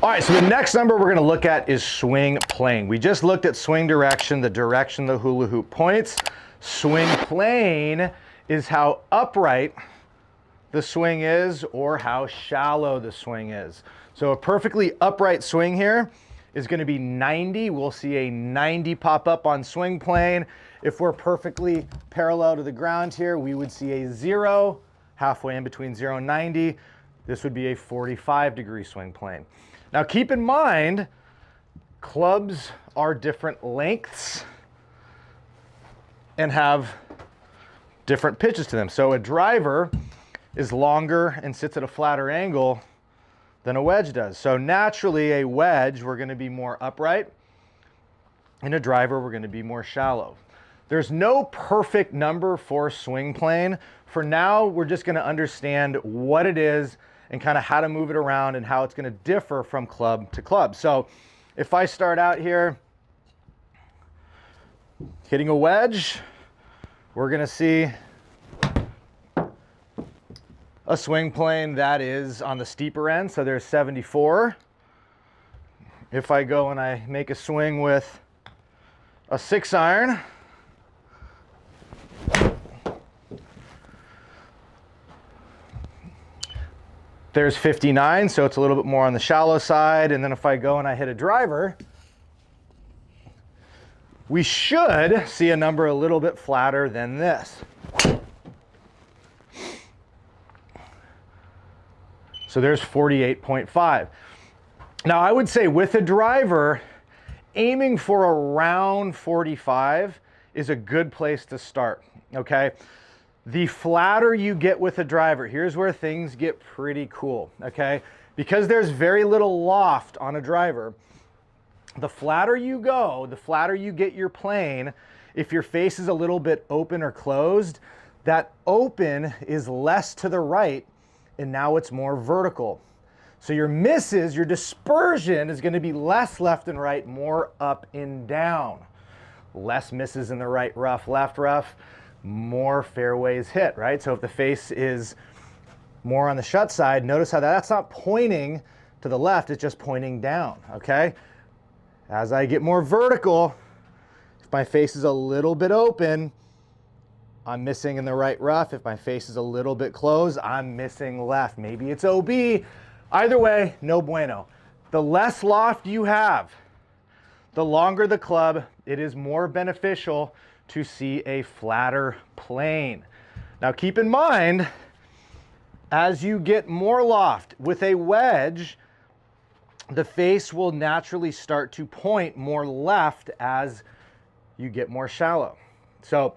All right, so the next number we're gonna look at is swing plane. We just looked at swing direction, the direction the hula hoop points. Swing plane is how upright the swing is or how shallow the swing is. So a perfectly upright swing here is gonna be 90. We'll see a 90 pop up on swing plane. If we're perfectly parallel to the ground here, we would see a 0, halfway in between 0 and 90. This would be a 45-degree swing plane. Now keep in mind, clubs are different lengths and have different pitches to them. So a driver is longer and sits at a flatter angle than a wedge does. So naturally a wedge, we're gonna be more upright, and a driver, we're gonna be more shallow. There's no perfect number for swing plane. For now, we're just gonna understand what it is and kind of how to move it around and how it's gonna differ from club to club. So if I start out here hitting a wedge, we're gonna see a swing plane that is on the steeper end, so there's 74. If I go and I make a swing with a 6-iron, there's 59, so it's a little bit more on the shallow side. And then if I go and I hit a driver, we should see a number a little bit flatter than this. So there's 48.5. Now I would say with a driver, aiming for around 45 is a good place to start, okay? The flatter you get with a driver, here's where things get pretty cool, okay? Because there's very little loft on a driver, the flatter you go, the flatter you get your plane, if your face is a little bit open or closed, that open is less to the right, and now it's more vertical. So your misses, your dispersion is gonna be less left and right, more up and down. Less misses in the right rough, left rough, more fairways hit, right? So if the face is more on the shut side, notice how that's not pointing to the left, it's just pointing down, okay? As I get more vertical, if my face is a little bit open, I'm missing in the right rough. If my face is a little bit closed, I'm missing left. Maybe it's OB. Either way, no bueno. The less loft you have, the longer the club, it is more beneficial to see a flatter plane. Now keep in mind, as you get more loft with a wedge, the face will naturally start to point more left as you get more shallow. So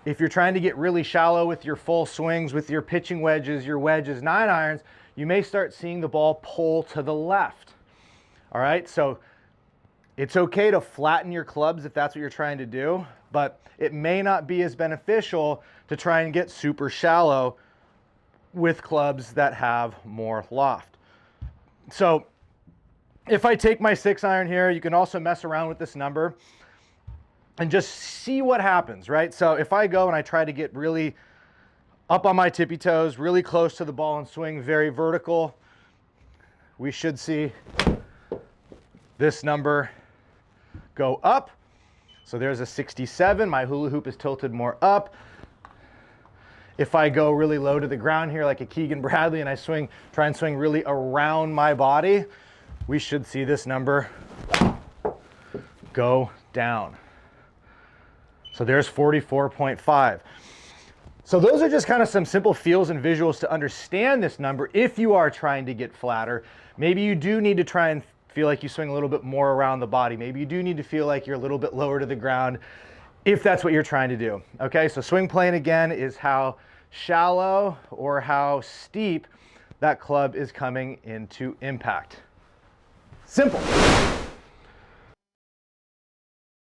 if you're trying to get really shallow with your full swings, with your pitching wedges, your wedges, 9-irons, you may start seeing the ball pull to the left. All right, so it's okay to flatten your clubs if that's what you're trying to do, but it may not be as beneficial to try and get super shallow with clubs that have more loft. So if I take my 6-iron here, you can also mess around with this number and just see what happens, right? So if I go and I try to get really up on my tippy toes, really close to the ball and swing very vertical, we should see this number go up. So there's a 67, my hula hoop is tilted more up. If I go really low to the ground here like a Keegan Bradley and I swing, try and swing really around my body, we should see this number go down. So there's 44.5. So those are just kind of some simple feels and visuals to understand this number if you are trying to get flatter. Maybe you do need to try and feel like you swing a little bit more around the body. Maybe you do need to feel like you're a little bit lower to the ground if that's what you're trying to do. Okay, so swing plane again is how shallow or how steep that club is coming into impact. Simple.